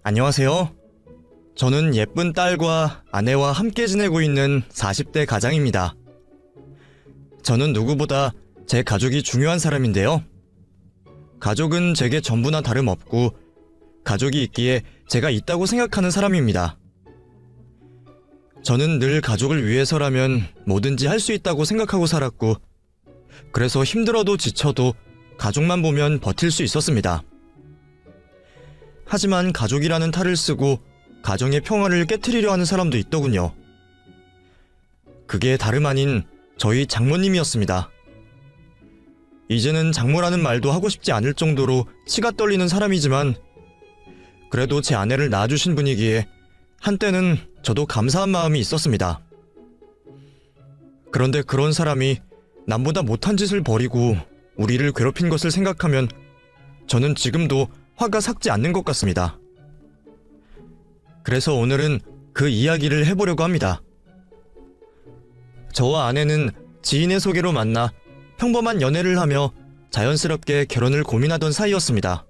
안녕하세요. 저는 예쁜 딸과 아내와 함께 지내고 있는 40대 가장입니다. 저는 누구보다 제 가족이 중요한 사람인데요. 가족은 제게 전부나 다름없고 가족이 있기에 제가 있다고 생각하는 사람입니다. 저는 늘 가족을 위해서라면 뭐든지 할 수 있다고 생각하고 살았고, 그래서 힘들어도 지쳐도 가족만 보면 버틸 수 있었습니다. 하지만 가족이라는 탈을 쓰고 가정의 평화를 깨트리려 하는 사람도 있더군요. 그게 다름 아닌 저희 장모님이었습니다. 이제는 장모라는 말도 하고 싶지 않을 정도로 치가 떨리는 사람이지만, 그래도 제 아내를 낳아주신 분이기에 한때는 저도 감사한 마음이 있었습니다. 그런데 그런 사람이 남보다 못한 짓을 벌이고 우리를 괴롭힌 것을 생각하면 저는 지금도 화가 삭지 않는 것 같습니다. 그래서 오늘은 그 이야기를 해보려고 합니다. 저와 아내는 지인의 소개로 만나 평범한 연애를 하며 자연스럽게 결혼을 고민하던 사이였습니다.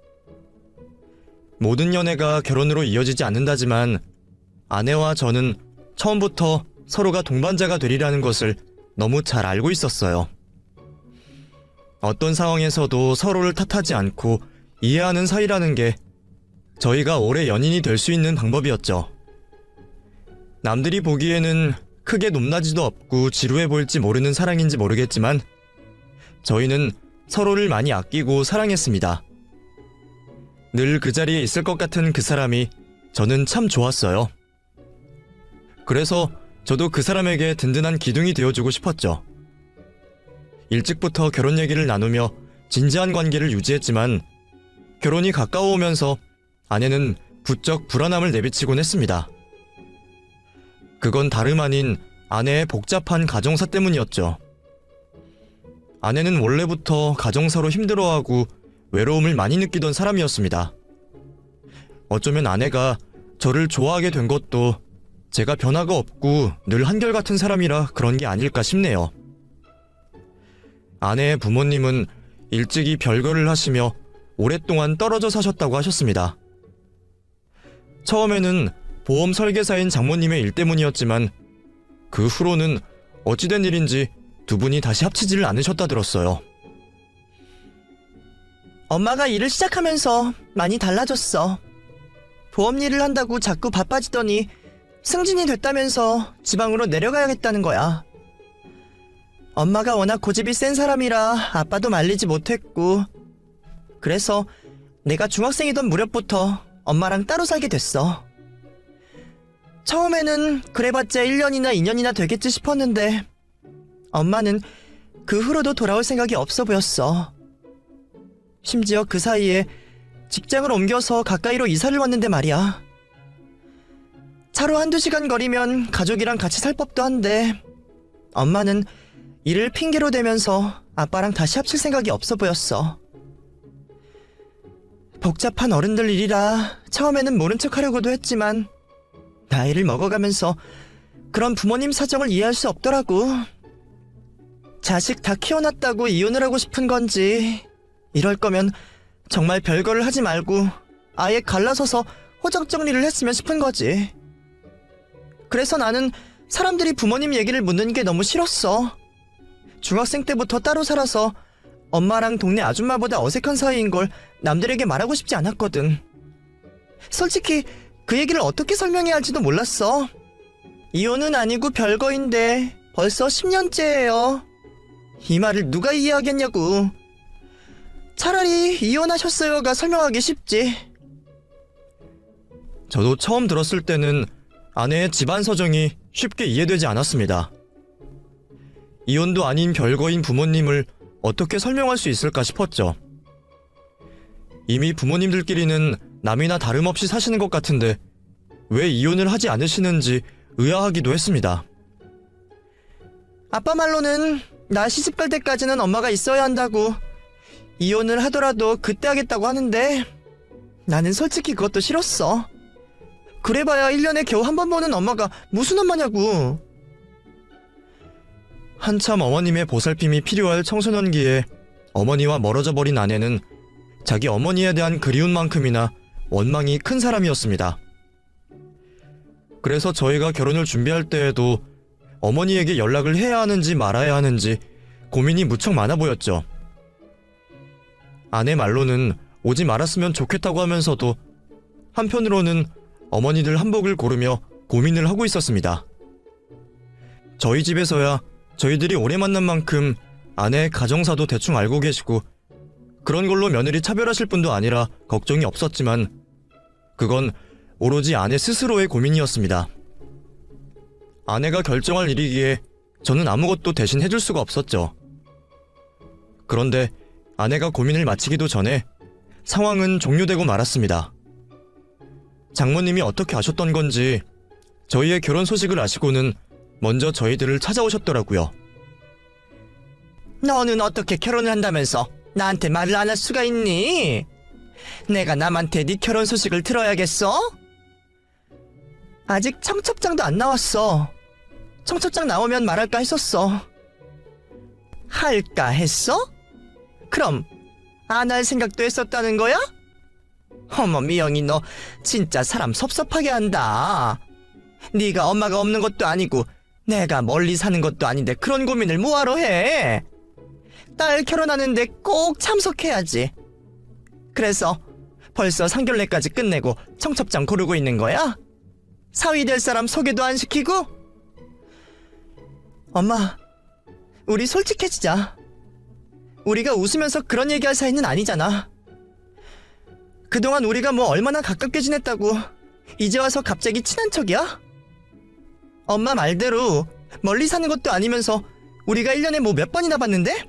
모든 연애가 결혼으로 이어지지 않는다지만 아내와 저는 처음부터 서로가 동반자가 되리라는 것을 너무 잘 알고 있었어요. 어떤 상황에서도 서로를 탓하지 않고 이해하는 사이라는 게 저희가 오래 연인이 될 수 있는 방법이었죠. 남들이 보기에는 크게 높낮이도 없고 지루해 보일지 모르는 사랑인지 모르겠지만 저희는 서로를 많이 아끼고 사랑했습니다. 늘 그 자리에 있을 것 같은 그 사람이 저는 참 좋았어요. 그래서 저도 그 사람에게 든든한 기둥이 되어주고 싶었죠. 일찍부터 결혼 얘기를 나누며 진지한 관계를 유지했지만 결혼이 가까워오면서 아내는 부쩍 불안함을 내비치곤 했습니다. 그건 다름 아닌 아내의 복잡한 가정사 때문이었죠. 아내는 원래부터 가정사로 힘들어하고 외로움을 많이 느끼던 사람이었습니다. 어쩌면 아내가 저를 좋아하게 된 것도 제가 변화가 없고 늘 한결같은 사람이라 그런 게 아닐까 싶네요. 아내의 부모님은 일찍이 별거를 하시며 오랫동안 떨어져 사셨다고 하셨습니다. 처음에는 보험 설계사인 장모님의 일 때문이었지만 그 후로는 어찌된 일인지 두 분이 다시 합치지를 않으셨다 들었어요. 엄마가 일을 시작하면서 많이 달라졌어. 보험 일을 한다고 자꾸 바빠지더니 승진이 됐다면서 지방으로 내려가야겠다는 거야. 엄마가 워낙 고집이 센 사람이라 아빠도 말리지 못했고, 그래서 내가 중학생이던 무렵부터 엄마랑 따로 살게 됐어. 처음에는 그래봤자 1년이나 2년이나 되겠지 싶었는데 엄마는 그 후로도 돌아올 생각이 없어 보였어. 심지어 그 사이에 직장을 옮겨서 가까이로 이사를 왔는데 말이야. 차로 1~2시간 거리면 가족이랑 같이 살 법도 한데 엄마는 일을 핑계로 대면서 아빠랑 다시 합칠 생각이 없어 보였어. 복잡한 어른들 일이라 처음에는 모른 척 하려고도 했지만 나이를 먹어가면서 그런 부모님 사정을 이해할 수 없더라고. 자식 다 키워놨다고 이혼을 하고 싶은 건지, 이럴 거면 정말 별거를 하지 말고 아예 갈라서서 호적 정리를 했으면 싶은 거지. 그래서 나는 사람들이 부모님 얘기를 묻는 게 너무 싫었어. 중학생 때부터 따로 살아서 엄마랑 동네 아줌마보다 어색한 사이인 걸 남들에게 말하고 싶지 않았거든. 솔직히 그 얘기를 어떻게 설명해야 할지도 몰랐어. 이혼은 아니고 별거인데 벌써 10년째예요. 이 말을 누가 이해하겠냐고. 차라리 이혼하셨어요가 설명하기 쉽지. 저도 처음 들었을 때는 아내의 집안 사정이 쉽게 이해되지 않았습니다. 이혼도 아닌 별거인 부모님을 어떻게 설명할 수 있을까 싶었죠. 이미 부모님들끼리는 남이나 다름없이 사시는 것 같은데 왜 이혼을 하지 않으시는지 의아하기도 했습니다. 아빠 말로는 나 시집갈 때까지는 엄마가 있어야 한다고, 이혼을 하더라도 그때 하겠다고 하는데 나는 솔직히 그것도 싫었어. 그래봐야 1년에 겨우 한 번 보는 엄마가 무슨 엄마냐고. 한참 어머님의 보살핌이 필요할 청소년기에 어머니와 멀어져 버린 아내는 자기 어머니에 대한 그리움만큼이나 원망이 큰 사람이었습니다. 그래서 저희가 결혼을 준비할 때에도 어머니에게 연락을 해야 하는지 말아야 하는지 고민이 무척 많아 보였죠. 아내 말로는 오지 말았으면 좋겠다고 하면서도 한편으로는 어머니들 한복을 고르며 고민을 하고 있었습니다. 저희 집에서야 저희들이 오래 만난 만큼 아내의 가정사도 대충 알고 계시고 그런 걸로 며느리 차별하실 분도 아니라 걱정이 없었지만 그건 오로지 아내 스스로의 고민이었습니다. 아내가 결정할 일이기에 저는 아무것도 대신 해줄 수가 없었죠. 그런데 아내가 고민을 마치기도 전에 상황은 종료되고 말았습니다. 장모님이 어떻게 아셨던 건지 저희의 결혼 소식을 아시고는 먼저 저희들을 찾아오셨더라고요. 너는 어떻게 결혼을 한다면서 나한테 말을 안 할 수가 있니? 내가 남한테 네 결혼 소식을 들어야겠어? 아직 청첩장도 안 나왔어. 청첩장 나오면 말할까 했었어. 할까 했어? 그럼 안 할 생각도 했었다는 거야? 어머 미영이 너 진짜 사람 섭섭하게 한다. 네가 엄마가 없는 것도 아니고 내가 멀리 사는 것도 아닌데 그런 고민을 뭐하러 해? 딸 결혼하는데 꼭 참석해야지. 그래서 벌써 상견례까지 끝내고 청첩장 고르고 있는 거야? 사위 될 사람 소개도 안 시키고? 엄마, 우리 솔직해지자. 우리가 웃으면서 그런 얘기할 사이는 아니잖아. 그동안 우리가 뭐 얼마나 가깝게 지냈다고 이제 와서 갑자기 친한 척이야? 엄마 말대로 멀리 사는 것도 아니면서 우리가 1년에 뭐 몇 번이나 봤는데?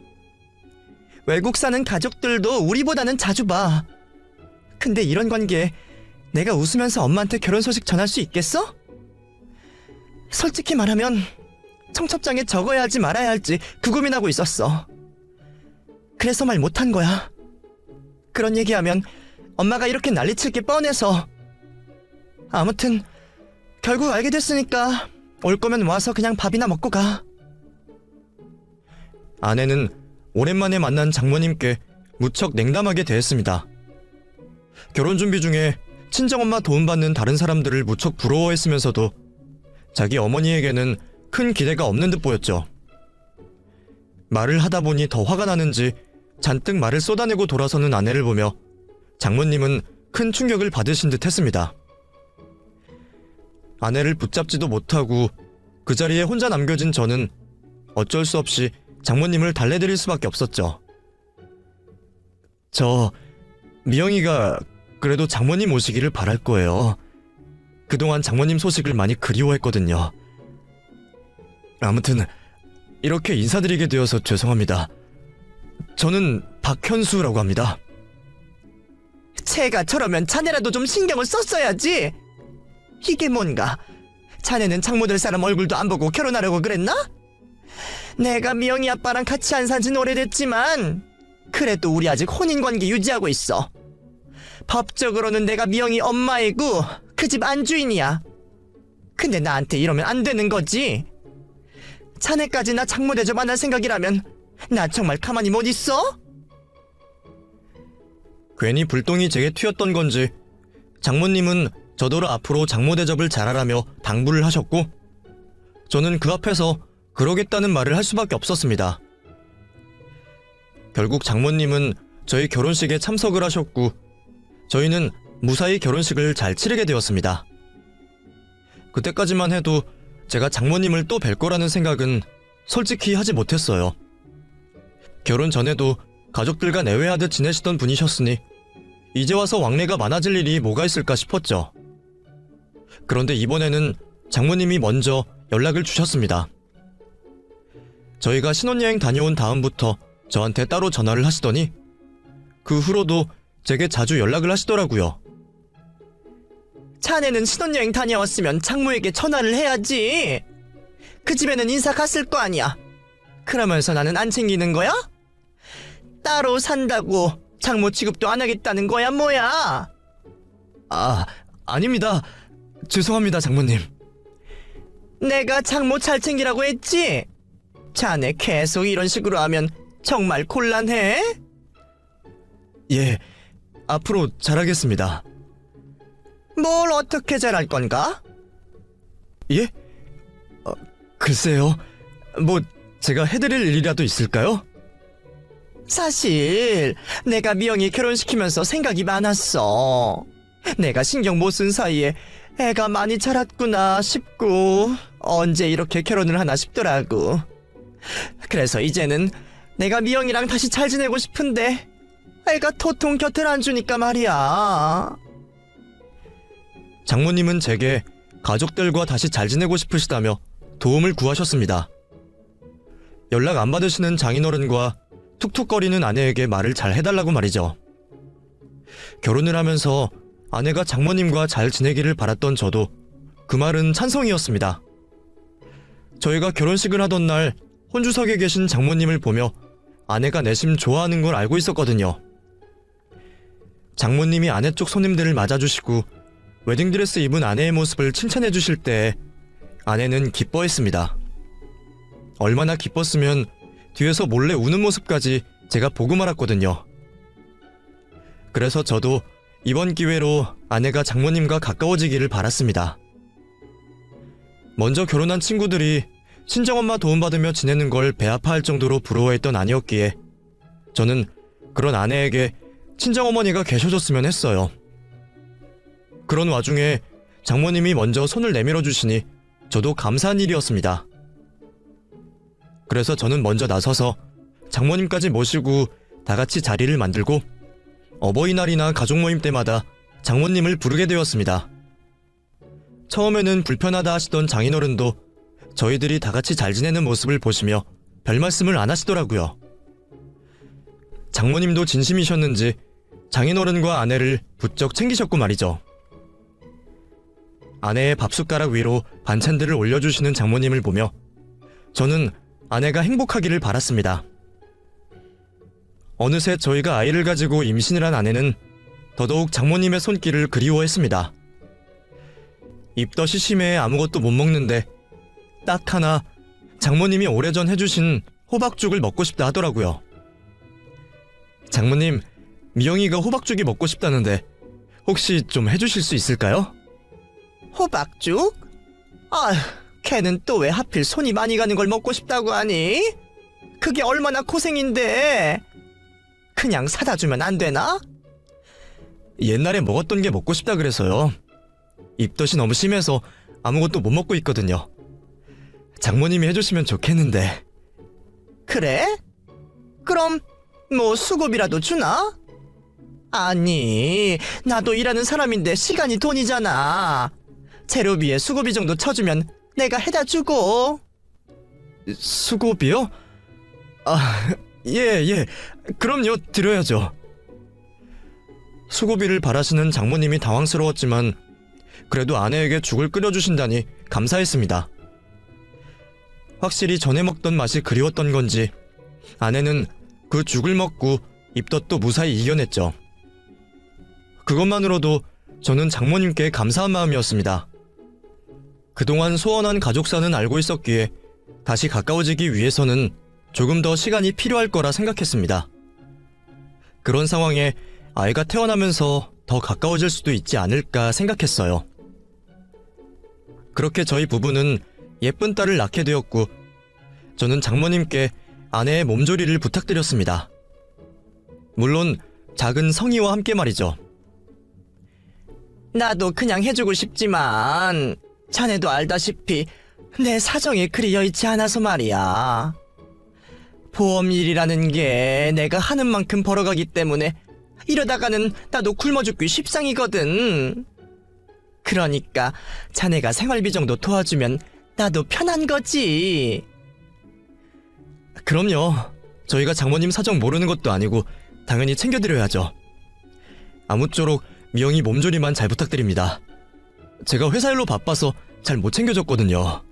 외국 사는 가족들도 우리보다는 자주 봐. 근데 이런 관계에 내가 웃으면서 엄마한테 결혼 소식 전할 수 있겠어? 솔직히 말하면 청첩장에 적어야 할지 말아야 할지 그 고민하고 있었어. 그래서 말 못한 거야. 그런 얘기하면 엄마가 이렇게 난리칠 게 뻔해서. 아무튼 결국 알게 됐으니까 올 거면 와서 그냥 밥이나 먹고 가. 아내는 오랜만에 만난 장모님께 무척 냉담하게 대했습니다. 결혼 준비 중에 친정엄마 도움받는 다른 사람들을 무척 부러워했으면서도 자기 어머니에게는 큰 기대가 없는 듯 보였죠. 말을 하다 보니 더 화가 나는지 잔뜩 말을 쏟아내고 돌아서는 아내를 보며 장모님은 큰 충격을 받으신 듯 했습니다. 아내를 붙잡지도 못하고 그 자리에 혼자 남겨진 저는 어쩔 수 없이 장모님을 달래드릴 수밖에 없었죠. 미영이가 그래도 장모님 오시기를 바랄 거예요. 그동안 장모님 소식을 많이 그리워했거든요. 아무튼 이렇게 인사드리게 되어서 죄송합니다. 저는 박현수라고 합니다. 채가 저러면 자네라도 좀 신경을 썼어야지. 이게 뭔가? 자네는 장모들 사람 얼굴도 안 보고 결혼하려고 그랬나? 내가 미영이 아빠랑 같이 안 산지는 오래됐지만 그래도 우리 아직 혼인관계 유지하고 있어. 법적으로는 내가 미영이 엄마이고 그 집 안주인이야. 근데 나한테 이러면 안 되는 거지. 자네까지 나 장모 대접 안 할 생각이라면 나 정말 가만히 못 있어? 괜히 불똥이 제게 튀었던 건지 장모님은 저더러 앞으로 장모 대접을 잘하라며 당부를 하셨고 저는 그 앞에서 그러겠다는 말을 할 수밖에 없었습니다. 결국 장모님은 저희 결혼식에 참석을 하셨고 저희는 무사히 결혼식을 잘 치르게 되었습니다. 그때까지만 해도 제가 장모님을 또 뵐 거라는 생각은 솔직히 하지 못했어요. 결혼 전에도 가족들과 내외하듯 지내시던 분이셨으니 이제 와서 왕래가 많아질 일이 뭐가 있을까 싶었죠. 그런데 이번에는 장모님이 먼저 연락을 주셨습니다. 저희가 신혼여행 다녀온 다음부터 저한테 따로 전화를 하시더니 그 후로도 제게 자주 연락을 하시더라고요. 자네는 신혼여행 다녀왔으면 장모에게 전화를 해야지. 그 집에는 인사 갔을 거 아니야. 그러면서 나는 안 챙기는 거야? 따로 산다고 장모 취급도 안 하겠다는 거야 뭐야? 아닙니다. 죄송합니다, 장모님. 내가 장모 잘 챙기라고 했지? 자네 계속 이런 식으로 하면 정말 곤란해? 예, 앞으로 잘하겠습니다. 뭘 어떻게 잘할 건가? 예? 글쎄요. 뭐 제가 해드릴 일이라도 있을까요? 사실 내가 미영이 결혼시키면서 생각이 많았어. 내가 신경 못 쓴 사이에 애가 많이 자랐구나 싶고 언제 이렇게 결혼을 하나 싶더라고. 그래서 이제는 내가 미영이랑 다시 잘 지내고 싶은데 애가 도통 곁을 안 주니까 말이야. 장모님은 제게 가족들과 다시 잘 지내고 싶으시다며 도움을 구하셨습니다. 연락 안 받으시는 장인어른과 툭툭거리는 아내에게 말을 잘 해달라고 말이죠. 결혼을 하면서 아내가 장모님과 잘 지내기를 바랐던 저도 그 말은 찬성이었습니다. 저희가 결혼식을 하던 날 혼주석에 계신 장모님을 보며 아내가 내심 좋아하는 걸 알고 있었거든요. 장모님이 아내 쪽 손님들을 맞아주시고 웨딩드레스 입은 아내의 모습을 칭찬해 주실 때 아내는 기뻐했습니다. 얼마나 기뻤으면 뒤에서 몰래 우는 모습까지 제가 보고 말았거든요. 그래서 저도 이번 기회로 아내가 장모님과 가까워지기를 바랐습니다. 먼저 결혼한 친구들이 친정엄마 도움받으며 지내는 걸 배아파할 정도로 부러워했던 아니었기에 저는 그런 아내에게 친정어머니가 계셔줬으면 했어요. 그런 와중에 장모님이 먼저 손을 내밀어 주시니 저도 감사한 일이었습니다. 그래서 저는 먼저 나서서 장모님까지 모시고 다 같이 자리를 만들고 어버이날이나 가족 모임 때마다 장모님을 부르게 되었습니다. 처음에는 불편하다 하시던 장인어른도 저희들이 다 같이 잘 지내는 모습을 보시며 별 말씀을 안 하시더라고요. 장모님도 진심이셨는지 장인어른과 아내를 부쩍 챙기셨고 말이죠. 아내의 밥숟가락 위로 반찬들을 올려주시는 장모님을 보며 저는 아내가 행복하기를 바랐습니다. 어느새 저희가 아이를 가지고 임신을 한 아내는 더더욱 장모님의 손길을 그리워했습니다. 입덧이 심해 아무것도 못 먹는데 딱 하나 장모님이 오래전 해주신 호박죽을 먹고 싶다 하더라고요. 장모님, 미영이가 호박죽이 먹고 싶다는데 혹시 좀 해주실 수 있을까요? 호박죽? 아휴, 걔는 또 왜 하필 손이 많이 가는 걸 먹고 싶다고 하니? 그게 얼마나 고생인데. 그냥 사다 주면 안 되나? 옛날에 먹었던 게 먹고 싶다 그래서요. 입덧이 너무 심해서 아무것도 못 먹고 있거든요. 장모님이 해주시면 좋겠는데. 그래? 그럼 뭐 수고비라도 주나? 아니, 나도 일하는 사람인데 시간이 돈이잖아. 재료비에 수고비 정도 쳐주면 내가 해다 주고. 수고비요? 예. 그럼요, 드려야죠. 수고비를 바라시는 장모님이 당황스러웠지만 그래도 아내에게 죽을 끓여주신다니 감사했습니다. 확실히 전에 먹던 맛이 그리웠던 건지 아내는 그 죽을 먹고 입덧도 무사히 이겨냈죠. 그것만으로도 저는 장모님께 감사한 마음이었습니다. 그동안 소원한 가족사는 알고 있었기에 다시 가까워지기 위해서는 조금 더 시간이 필요할 거라 생각했습니다. 그런 상황에 아이가 태어나면서 더 가까워질 수도 있지 않을까 생각했어요. 그렇게 저희 부부는 예쁜 딸을 낳게 되었고 저는 장모님께 아내의 몸조리를 부탁드렸습니다. 물론 작은 성의와 함께 말이죠. 나도 그냥 해주고 싶지만 자네도 알다시피 내 사정이 그리 여의치 않아서 말이야. 보험일이라는 게 내가 하는 만큼 벌어가기 때문에 이러다가는 나도 굶어 죽기 십상이거든. 그러니까 자네가 생활비 정도 도와주면 나도 편한 거지. 그럼요. 저희가 장모님 사정 모르는 것도 아니고 당연히 챙겨드려야죠. 아무쪼록 미영이 몸조리만 잘 부탁드립니다. 제가 회사 일로 바빠서 잘 못 챙겨줬거든요.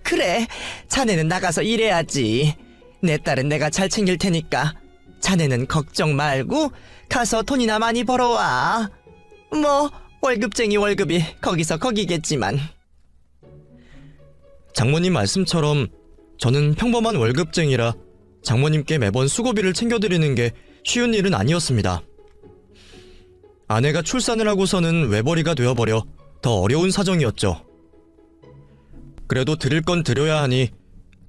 그래, 자네는 나가서 일해야지. 내 딸은 내가 잘 챙길 테니까 자네는 걱정 말고 가서 돈이나 많이 벌어와. 뭐 월급쟁이 월급이 거기서 거기겠지만. 장모님 말씀처럼 저는 평범한 월급쟁이라 장모님께 매번 수고비를 챙겨드리는 게 쉬운 일은 아니었습니다. 아내가 출산을 하고서는 외벌이가 되어버려 더 어려운 사정이었죠. 그래도 드릴 건 드려야 하니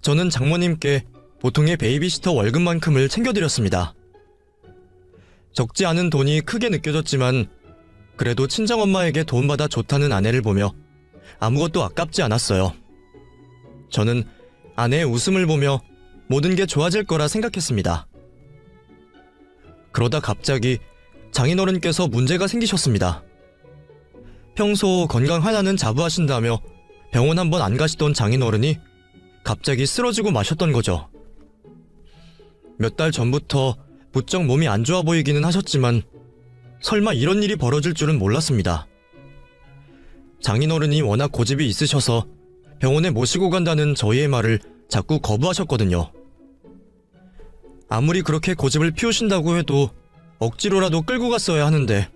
저는 장모님께 보통의 베이비시터 월급만큼을 챙겨드렸습니다. 적지 않은 돈이 크게 느껴졌지만 그래도 친정엄마에게 도움받아 좋다는 아내를 보며 아무것도 아깝지 않았어요. 저는 아내의 웃음을 보며 모든 게 좋아질 거라 생각했습니다. 그러다 갑자기 장인어른께서 문제가 생기셨습니다. 평소 건강 하나는 자부하신다며 병원 한번 안 가시던 장인어른이 갑자기 쓰러지고 마셨던 거죠. 몇 달 전부터 부쩍 몸이 안 좋아 보이기는 하셨지만 설마 이런 일이 벌어질 줄은 몰랐습니다. 장인어른이 워낙 고집이 있으셔서 병원에 모시고 간다는 저희의 말을 자꾸 거부하셨거든요. 아무리 그렇게 고집을 피우신다고 해도 억지로라도 끌고 갔어야 하는데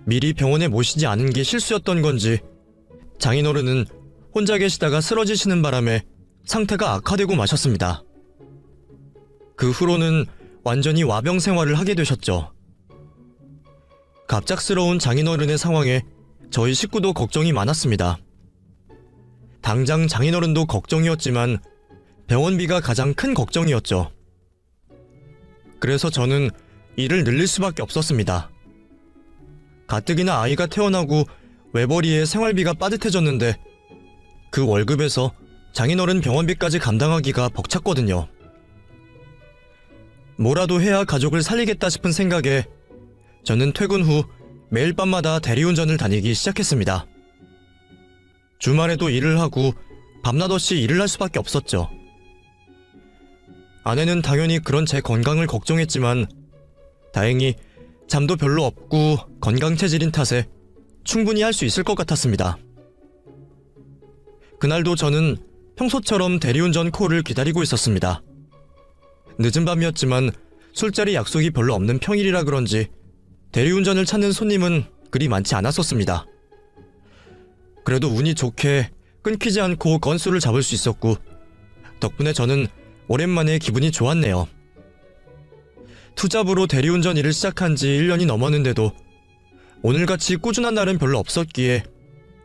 미리 병원에 모시지 않은 게 실수였던 건지 장인어른은 혼자 계시다가 쓰러지시는 바람에 상태가 악화되고 마셨습니다. 그 후로는 완전히 와병 생활을 하게 되셨죠. 갑작스러운 장인어른의 상황에 저희 식구도 걱정이 많았습니다. 당장 장인어른도 걱정이었지만 병원비가 가장 큰 걱정이었죠. 그래서 저는 일을 늘릴 수밖에 없었습니다. 가뜩이나 아이가 태어나고 외벌이에 생활비가 빠듯해졌는데 그 월급에서 장인어른 병원비까지 감당하기가 벅찼거든요. 뭐라도 해야 가족을 살리겠다 싶은 생각에 저는 퇴근 후 매일 밤마다 대리운전을 다니기 시작했습니다. 주말에도 일을 하고 밤낮 없이 일을 할 수밖에 없었죠. 아내는 당연히 그런 제 건강을 걱정했지만 다행히 잠도 별로 없고 건강 체질인 탓에 충분히 할 수 있을 것 같았습니다. 그날도 저는 평소처럼 대리운전 콜을 기다리고 있었습니다. 늦은 밤이었지만 술자리 약속이 별로 없는 평일이라 그런지 대리운전을 찾는 손님은 그리 많지 않았었습니다. 그래도 운이 좋게 끊기지 않고 건수를 잡을 수 있었고 덕분에 저는 오랜만에 기분이 좋았네요. 투잡으로 대리운전 일을 시작한 지 1년이 넘었는데도 오늘같이 꾸준한 날은 별로 없었기에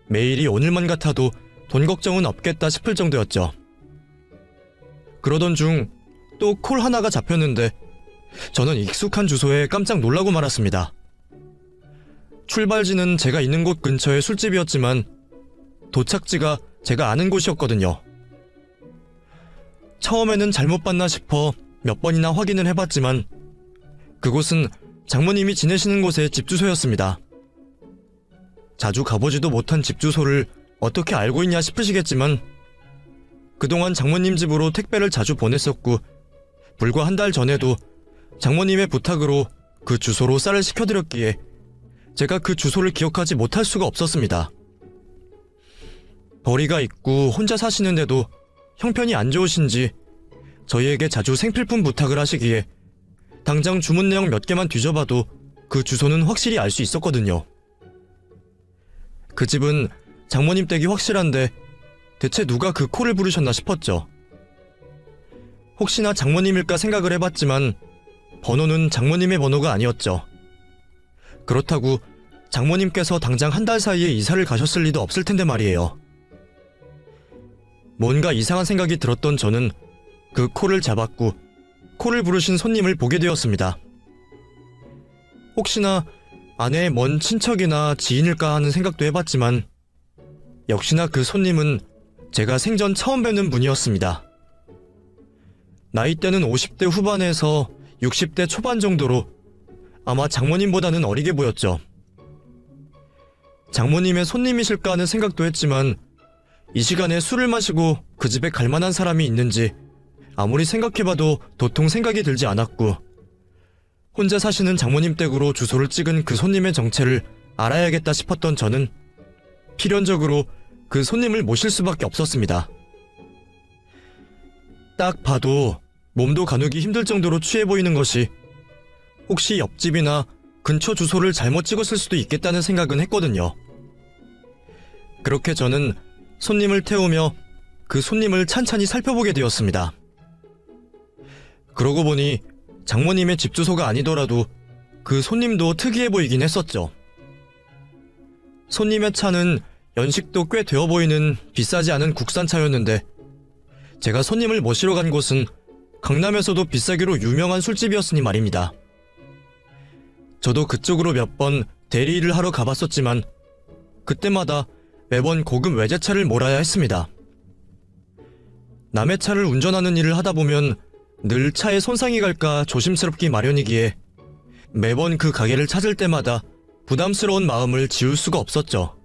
매일이 오늘만 같아도 돈 걱정은 없겠다 싶을 정도였죠. 그러던 중 또 콜 하나가 잡혔는데 저는 익숙한 주소에 깜짝 놀라고 말았습니다. 출발지는 제가 있는 곳 근처의 술집이었지만 도착지가 제가 아는 곳이었거든요. 처음에는 잘못 봤나 싶어 몇 번이나 확인을 해봤지만 그곳은 장모님이 지내시는 곳의 집 주소였습니다. 자주 가보지도 못한 집 주소를 어떻게 알고 있냐 싶으시겠지만 그동안 장모님 집으로 택배를 자주 보냈었고 불과 한 달 전에도 장모님의 부탁으로 그 주소로 쌀을 시켜드렸기에 제가 그 주소를 기억하지 못할 수가 없었습니다. 벌이가 있고 혼자 사시는데도 형편이 안 좋으신지 저희에게 자주 생필품 부탁을 하시기에 당장 주문 내용 몇 개만 뒤져봐도 그 주소는 확실히 알 수 있었거든요. 그 집은 장모님 댁이 확실한데 대체 누가 그 콜을 부르셨나 싶었죠. 혹시나 장모님일까 생각을 해봤지만 번호는 장모님의 번호가 아니었죠. 그렇다고 장모님께서 당장 한 달 사이에 이사를 가셨을 리도 없을 텐데 말이에요. 뭔가 이상한 생각이 들었던 저는 그 콜을 잡았고 콜을 부르신 손님을 보게 되었습니다. 혹시나 아내의 먼 친척이나 지인일까 하는 생각도 해봤지만 역시나 그 손님은 제가 생전 처음 뵙는 분이었습니다. 나이대는 50대 후반에서 60대 초반 정도로 아마 장모님보다는 어리게 보였죠. 장모님의 손님이실까 하는 생각도 했지만 이 시간에 술을 마시고 그 집에 갈 만한 사람이 있는지 아무리 생각해봐도 도통 생각이 들지 않았고 혼자 사시는 장모님 댁으로 주소를 찍은 그 손님의 정체를 알아야겠다 싶었던 저는 필연적으로 그 손님을 모실 수밖에 없었습니다. 딱 봐도 몸도 가누기 힘들 정도로 취해 보이는 것이 혹시 옆집이나 근처 주소를 잘못 찍었을 수도 있겠다는 생각은 했거든요. 그렇게 저는 손님을 태우며 그 손님을 찬찬히 살펴보게 되었습니다. 그러고 보니 장모님의 집 주소가 아니더라도 그 손님도 특이해 보이긴 했었죠. 손님의 차는 연식도 꽤 되어 보이는 비싸지 않은 국산차였는데 제가 손님을 모시러 간 곳은 강남에서도 비싸기로 유명한 술집이었으니 말입니다. 저도 그쪽으로 몇 번 대리일을 하러 가봤었지만 그때마다 매번 고급 외제차를 몰아야 했습니다. 남의 차를 운전하는 일을 하다 보면 늘 차에 손상이 갈까 조심스럽기 마련이기에 매번 그 가게를 찾을 때마다 부담스러운 마음을 지울 수가 없었죠.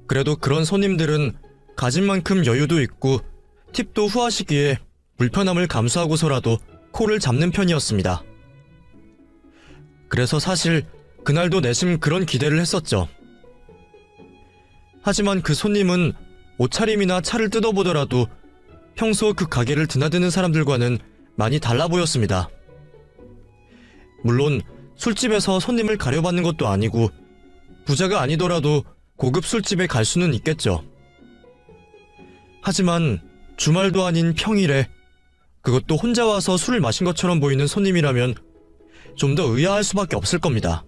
그래도 그런 손님들은 가진 만큼 여유도 있고 팁도 후하시기에 불편함을 감수하고서라도 코를 잡는 편이었습니다. 그래서 사실 그날도 내심 그런 기대를 했었죠. 하지만 그 손님은 옷차림이나 차를 뜯어보더라도 평소 그 가게를 드나드는 사람들과는 많이 달라 보였습니다. 물론 술집에서 손님을 가려받는 것도 아니고 부자가 아니더라도 고급 술집에 갈 수는 있겠죠. 하지만 주말도 아닌 평일에 그것도 혼자 와서 술을 마신 것처럼 보이는 손님이라면 좀 더 의아할 수밖에 없을 겁니다.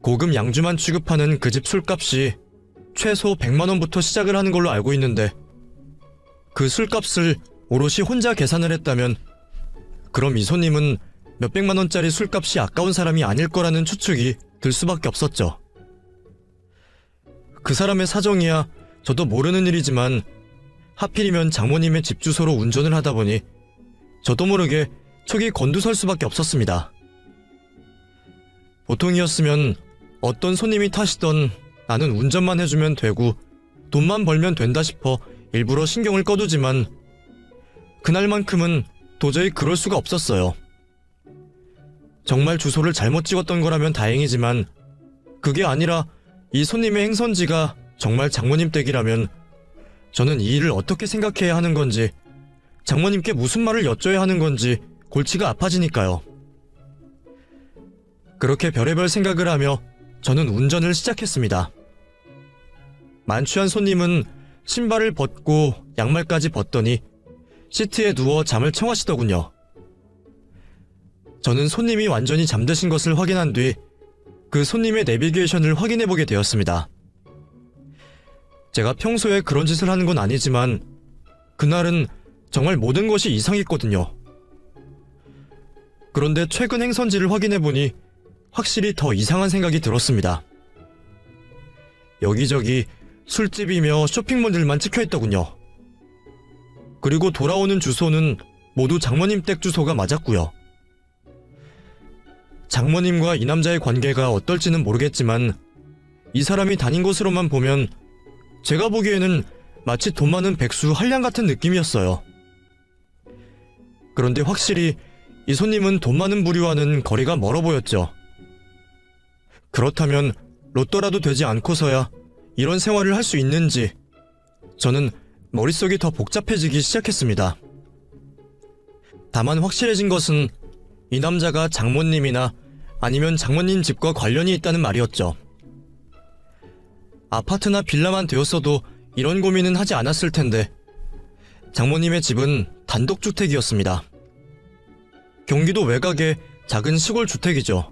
고급 양주만 취급하는 그 집 술값이 최소 100만원부터 시작을 하는 걸로 알고 있는데 그 술값을 오롯이 혼자 계산을 했다면 그럼 이 손님은 몇백만원짜리 술값이 아까운 사람이 아닐 거라는 추측이 들 수밖에 없었죠. 그 사람의 사정이야 저도 모르는 일이지만 하필이면 장모님의 집 주소로 운전을 하다 보니 저도 모르게 촉이 곤두설 수밖에 없었습니다. 보통이었으면 어떤 손님이 타시던 나는 운전만 해주면 되고 돈만 벌면 된다 싶어 일부러 신경을 꺼두지만 그날만큼은 도저히 그럴 수가 없었어요. 정말 주소를 잘못 찍었던 거라면 다행이지만 그게 아니라 이 손님의 행선지가 정말 장모님 댁이라면 저는 이 일을 어떻게 생각해야 하는 건지 장모님께 무슨 말을 여쭤야 하는 건지 골치가 아파지니까요. 그렇게 별의별 생각을 하며 저는 운전을 시작했습니다. 만취한 손님은 신발을 벗고 양말까지 벗더니 시트에 누워 잠을 청하시더군요. 저는 손님이 완전히 잠드신 것을 확인한 뒤 그 손님의 내비게이션을 확인해보게 되었습니다. 제가 평소에 그런 짓을 하는 건 아니지만 그날은 정말 모든 것이 이상했거든요. 그런데 최근 행선지를 확인해보니 확실히 더 이상한 생각이 들었습니다. 여기저기 술집이며 쇼핑몰들만 찍혀있더군요. 그리고 돌아오는 주소는 모두 장모님 댁 주소가 맞았고요. 장모님과 이 남자의 관계가 어떨지는 모르겠지만 이 사람이 다닌 곳으로만 보면 제가 보기에는 마치 돈 많은 백수 한량 같은 느낌이었어요. 그런데 확실히 이 손님은 돈 많은 부류와는 거리가 멀어 보였죠. 그렇다면 로또라도 되지 않고서야 이런 생활을 할 수 있는지 저는 머릿속이 더 복잡해지기 시작했습니다. 다만 확실해진 것은 이 남자가 장모님이나 아니면 장모님 집과 관련이 있다는 말이었죠. 아파트나 빌라만 되었어도 이런 고민은 하지 않았을 텐데 장모님의 집은 단독주택이었습니다. 경기도 외곽의 작은 시골 주택이죠.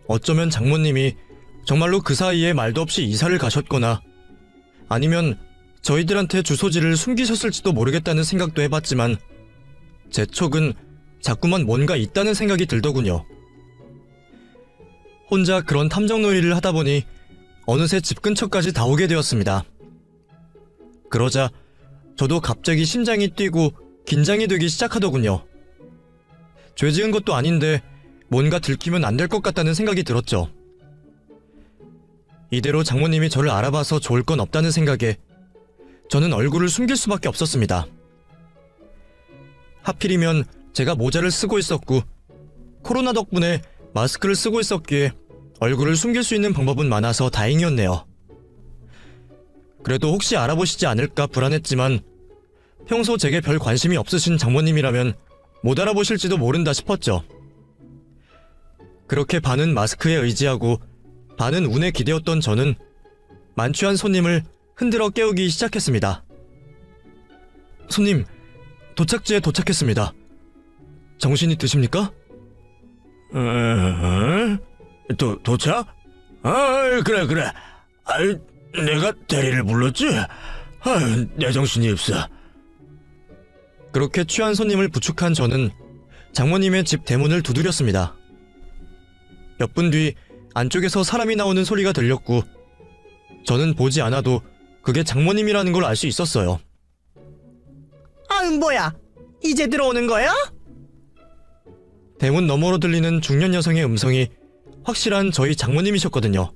어쩌면 장모님이 정말로 그 사이에 말도 없이 이사를 가셨거나 아니면 저희들한테 주소지를 숨기셨을지도 모르겠다는 생각도 해봤지만 제 촉은 자꾸만 뭔가 있다는 생각이 들더군요. 혼자 그런 탐정놀이를 하다 보니 어느새 집 근처까지 다 오게 되었습니다. 그러자 저도 갑자기 심장이 뛰고 긴장이 되기 시작하더군요. 죄 지은 것도 아닌데 뭔가 들키면 안 될 것 같다는 생각이 들었죠. 이대로 장모님이 저를 알아봐서 좋을 건 없다는 생각에 저는 얼굴을 숨길 수밖에 없었습니다. 하필이면 제가 모자를 쓰고 있었고 코로나 덕분에 마스크를 쓰고 있었기에 얼굴을 숨길 수 있는 방법은 많아서 다행이었네요. 그래도 혹시 알아보시지 않을까 불안했지만 평소 제게 별 관심이 없으신 장모님이라면 못 알아보실지도 모른다 싶었죠. 그렇게 반은 마스크에 의지하고 반은 운에 기대었던 저는 만취한 손님을 흔들어 깨우기 시작했습니다. 손님, 도착지에 도착했습니다. 정신이 드십니까? 도착? 그래. 내가 대리를 불렀지? 내 정신이 없어. 그렇게 취한 손님을 부축한 저는 장모님의 집 대문을 두드렸습니다. 몇 분 뒤 안쪽에서 사람이 나오는 소리가 들렸고 저는 보지 않아도 그게 장모님이라는 걸 알 수 있었어요. 뭐야? 이제 들어오는 거야? 대문 너머로 들리는 중년 여성의 음성이 확실한 저희 장모님이셨거든요.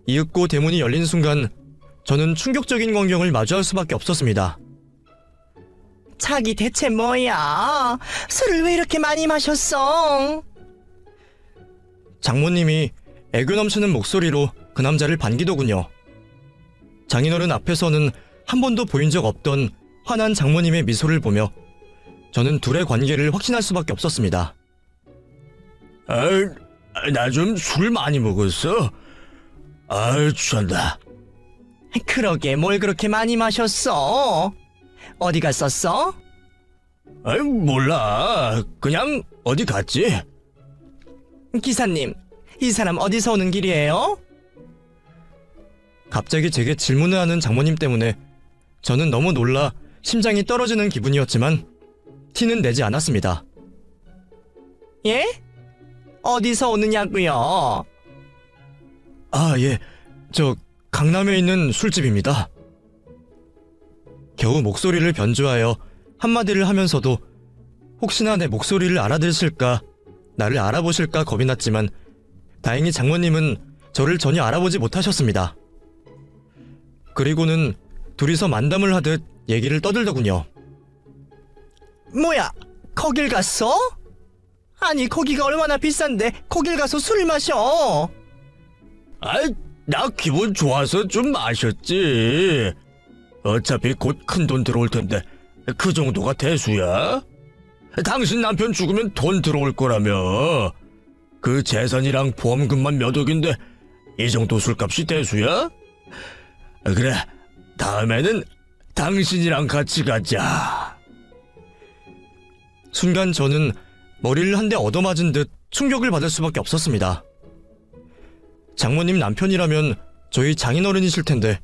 이윽고 대문이 열린 순간 저는 충격적인 광경을 마주할 수밖에 없었습니다. 자기 대체 뭐야? 술을 왜 이렇게 많이 마셨어? 장모님이 애교 넘치는 목소리로 그 남자를 반기더군요. 장인어른 앞에서는 한 번도 보인 적 없던 환한 장모님의 미소를 보며 저는 둘의 관계를 확신할 수밖에 없었습니다. 나 좀 술 많이 먹었어. 취한다. 그러게 뭘 그렇게 많이 마셨어? 어디 갔었어? 몰라. 그냥 어디 갔지? 기사님, 이 사람 어디서 오는 길이에요? 갑자기 제게 질문을 하는 장모님 때문에 저는 너무 놀라 심장이 떨어지는 기분이었지만 티는 내지 않았습니다. 예? 어디서 오느냐고요? 예. 저 강남에 있는 술집입니다. 겨우 목소리를 변주하여 한마디를 하면서도 혹시나 내 목소리를 알아들으실까, 나를 알아보실까 겁이 났지만 다행히 장모님은 저를 전혀 알아보지 못하셨습니다. 그리고는 둘이서 만담을 하듯 얘기를 떠들더군요. 뭐야? 거길 갔어? 아니 거기가 얼마나 비싼데 거길 가서 술 마셔? 나 기분 좋아서 좀 마셨지. 어차피 곧 큰 돈 들어올 텐데 그 정도가 대수야? 당신 남편 죽으면 돈 들어올 거라며. 그 재산이랑 보험금만 몇 억인데 이 정도 술값이 대수야? 그래, 다음에는 당신이랑 같이 가자. 순간 저는 머리를 한 대 얻어맞은 듯 충격을 받을 수밖에 없었습니다. 장모님 남편이라면 저희 장인어른이실 텐데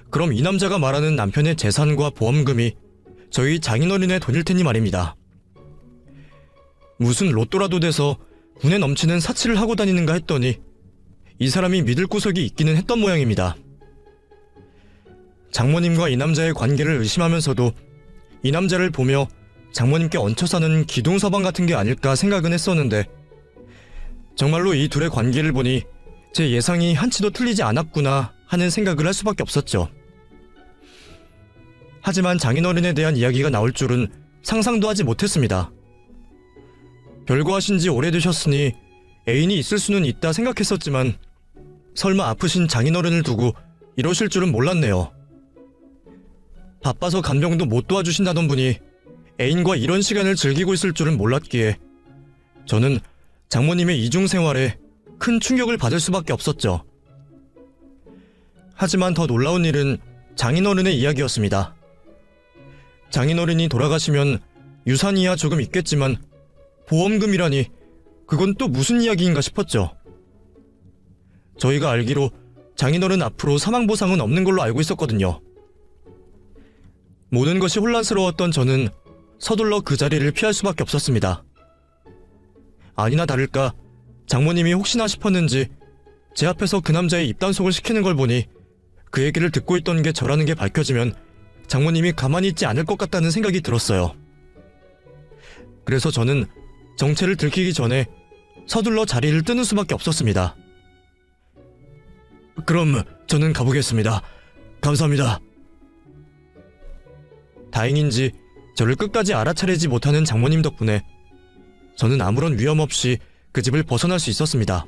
그럼 이 남자가 말하는 남편의 재산과 보험금이 저희 장인어른의 돈일 테니 말입니다. 무슨 로또라도 돼서 분에 넘치는 사치를 하고 다니는가 했더니 이 사람이 믿을 구석이 있기는 했던 모양입니다. 장모님과 이 남자의 관계를 의심하면서도 이 남자를 보며 장모님께 얹혀 사는 기둥서방 같은 게 아닐까 생각은 했었는데 정말로 이 둘의 관계를 보니 제 예상이 한치도 틀리지 않았구나 하는 생각을 할 수밖에 없었죠. 하지만 장인어른에 대한 이야기가 나올 줄은 상상도 하지 못했습니다. 별거하신 지 오래되셨으니 애인이 있을 수는 있다 생각했었지만 설마 아프신 장인어른을 두고 이러실 줄은 몰랐네요. 바빠서 간병도 못 도와주신다던 분이 애인과 이런 시간을 즐기고 있을 줄은 몰랐기에 저는 장모님의 이중 생활에 큰 충격을 받을 수밖에 없었죠. 하지만 더 놀라운 일은 장인어른의 이야기였습니다. 장인어른이 돌아가시면 유산이야 조금 있겠지만 보험금이라니 그건 또 무슨 이야기인가 싶었죠. 저희가 알기로 장인어른 앞으로 사망보상은 없는 걸로 알고 있었거든요. 모든 것이 혼란스러웠던 저는 서둘러 그 자리를 피할 수밖에 없었습니다. 아니나 다를까 장모님이 혹시나 싶었는지 제 앞에서 그 남자의 입단속을 시키는 걸 보니 그 얘기를 듣고 있던 게 저라는 게 밝혀지면 장모님이 가만히 있지 않을 것 같다는 생각이 들었어요. 그래서 저는 정체를 들키기 전에 서둘러 자리를 뜨는 수밖에 없었습니다. 그럼 저는 가보겠습니다. 감사합니다. 다행인지 저를 끝까지 알아차리지 못하는 장모님 덕분에 저는 아무런 위험 없이 그 집을 벗어날 수 있었습니다.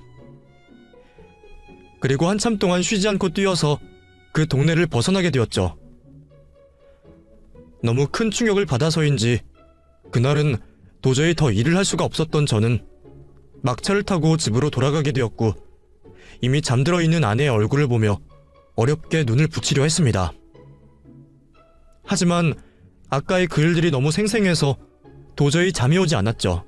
그리고 한참 동안 쉬지 않고 뛰어서 그 동네를 벗어나게 되었죠. 너무 큰 충격을 받아서인지 그날은 도저히 더 일을 할 수가 없었던 저는 막차를 타고 집으로 돌아가게 되었고 이미 잠들어 있는 아내의 얼굴을 보며 어렵게 눈을 붙이려 했습니다. 하지만 아까의 그 일들이 너무 생생해서 도저히 잠이 오지 않았죠.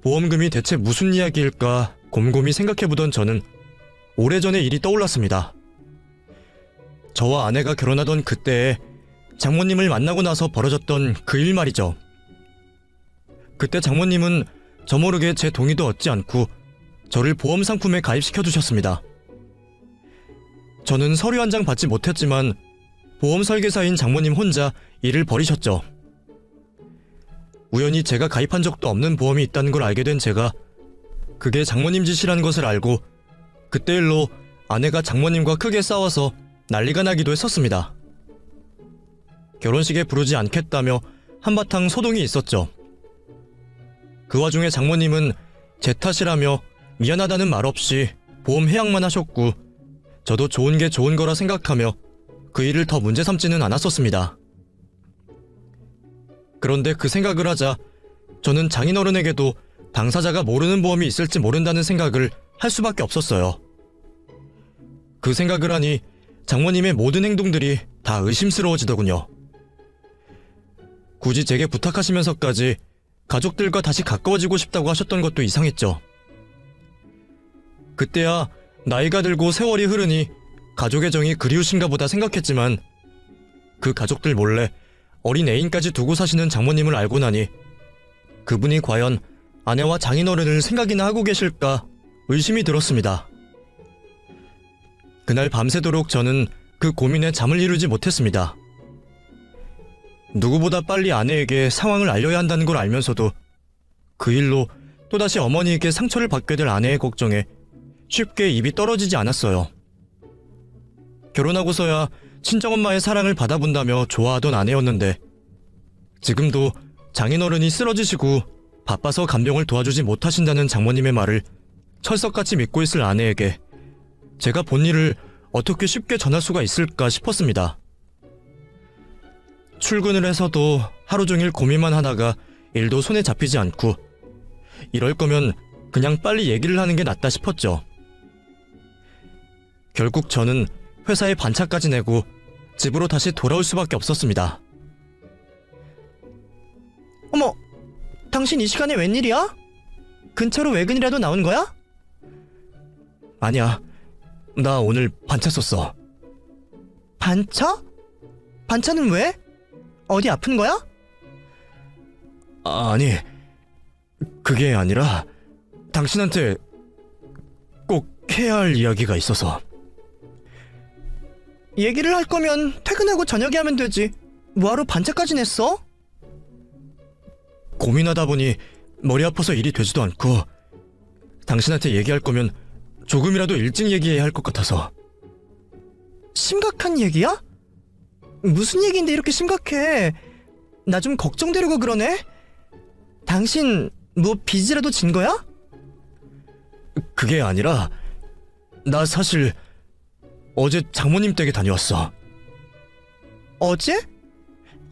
보험금이 대체 무슨 이야기일까 곰곰이 생각해보던 저는 오래전의 일이 떠올랐습니다. 저와 아내가 결혼하던 그때에 장모님을 만나고 나서 벌어졌던 그 일 말이죠. 그때 장모님은 저 모르게 제 동의도 얻지 않고 저를 보험 상품에 가입시켜 두셨습니다. 저는 서류 한 장 받지 못했지만 보험 설계사인 장모님 혼자 일을 벌이셨죠. 우연히 제가 가입한 적도 없는 보험이 있다는 걸 알게 된 제가 그게 장모님 짓이라는 것을 알고 그때 일로 아내가 장모님과 크게 싸워서 난리가 나기도 했었습니다. 결혼식에 부르지 않겠다며 한바탕 소동이 있었죠. 그 와중에 장모님은 제 탓이라며 미안하다는 말 없이 보험 해약만 하셨고 저도 좋은 게 좋은 거라 생각하며 그 일을 더 문제 삼지는 않았었습니다. 그런데 그 생각을 하자 저는 장인어른에게도 당사자가 모르는 보험이 있을지 모른다는 생각을 할 수밖에 없었어요. 그 생각을 하니 장모님의 모든 행동들이 다 의심스러워지더군요. 굳이 제게 부탁하시면서까지 가족들과 다시 가까워지고 싶다고 하셨던 것도 이상했죠. 그때야 나이가 들고 세월이 흐르니 가족의 정이 그리우신가 보다 생각했지만 그 가족들 몰래 어린 애인까지 두고 사시는 장모님을 알고 나니 그분이 과연 아내와 장인어른을 생각이나 하고 계실까 의심이 들었습니다. 그날 밤새도록 저는 그 고민에 잠을 이루지 못했습니다. 누구보다 빨리 아내에게 상황을 알려야 한다는 걸 알면서도 그 일로 또다시 어머니에게 상처를 받게 될 아내의 걱정에 쉽게 입이 떨어지지 않았어요. 결혼하고서야 친정엄마의 사랑을 받아본다며 좋아하던 아내였는데 지금도 장인어른이 쓰러지시고 바빠서 간병을 도와주지 못하신다는 장모님의 말을 철석같이 믿고 있을 아내에게 제가 본 일을 어떻게 쉽게 전할 수가 있을까 싶었습니다. 출근을 해서도 하루 종일 고민만 하다가 일도 손에 잡히지 않고 이럴 거면 그냥 빨리 얘기를 하는 게 낫다 싶었죠. 결국 저는 회사에 반차까지 내고 집으로 다시 돌아올 수밖에 없었습니다. 어머, 당신 이 시간에 웬일이야? 근처로 외근이라도 나온 거야? 아니야, 나 오늘 반차 썼어. 반차? 반차는 왜? 어디 아픈 거야? 아니, 그게 아니라 당신한테 꼭 해야 할 이야기가 있어서. 얘기를 할 거면 퇴근하고 저녁에 하면 되지. 뭐하러 반차까지 냈어? 고민하다 보니 머리 아파서 일이 되지도 않고 당신한테 얘기할 거면 조금이라도 일찍 얘기해야 할 것 같아서. 심각한 얘기야? 무슨 얘기인데 이렇게 심각해? 나 좀 걱정되려고 그러네? 당신 뭐 빚이라도 진 거야? 그게 아니라 나 사실 어제 장모님 댁에 다녀왔어. 어제?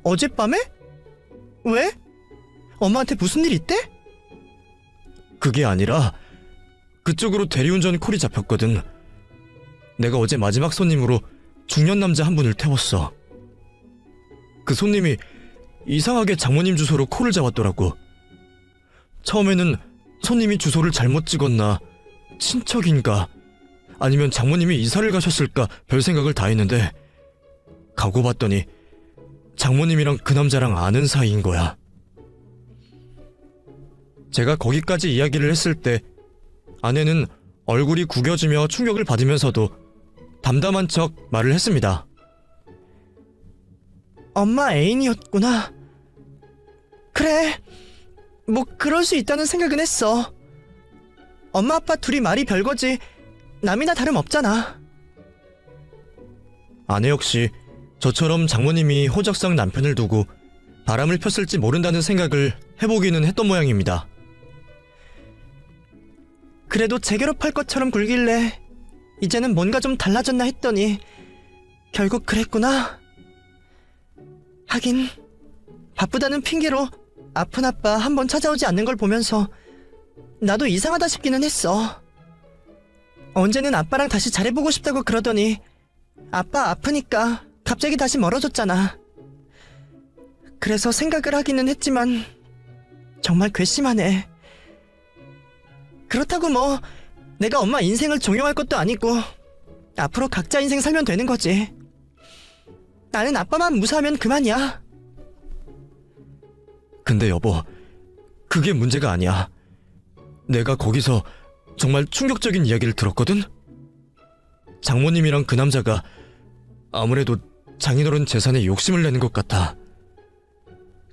어젯밤에? 왜? 엄마한테 무슨 일 있대? 그게 아니라 그쪽으로 대리운전 콜이 잡혔거든. 내가 어제 마지막 손님으로 중년 남자 한 분을 태웠어. 그 손님이 이상하게 장모님 주소로 콜을 잡았더라고. 처음에는 손님이 주소를 잘못 찍었나, 친척인가, 아니면 장모님이 이사를 가셨을까 별 생각을 다 했는데 가고 봤더니 장모님이랑 그 남자랑 아는 사이인 거야. 제가 거기까지 이야기를 했을 때 아내는 얼굴이 구겨지며 충격을 받으면서도 담담한 척 말을 했습니다. 엄마 애인이었구나. 그래, 뭐 그럴 수 있다는 생각은 했어. 엄마 아빠 둘이 말이 별거지 남이나 다름없잖아. 아내 역시 저처럼 장모님이 호적상 남편을 두고 바람을 폈을지 모른다는 생각을 해보기는 했던 모양입니다. 그래도 재결합할 것처럼 굴길래 이제는 뭔가 좀 달라졌나 했더니 결국 그랬구나. 하긴 바쁘다는 핑계로 아픈 아빠 한 번 찾아오지 않는 걸 보면서 나도 이상하다 싶기는 했어. 언제는 아빠랑 다시 잘해보고 싶다고 그러더니 아빠 아프니까 갑자기 다시 멀어졌잖아. 그래서 생각을 하기는 했지만 정말 괘씸하네. 그렇다고 뭐 내가 엄마 인생을 종용할 것도 아니고 앞으로 각자 인생 살면 되는 거지. 나는 아빠만 무사하면 그만이야. 근데 여보, 그게 문제가 아니야. 내가 거기서 정말 충격적인 이야기를 들었거든? 장모님이랑 그 남자가 아무래도 장인어른 재산에 욕심을 내는 것 같아.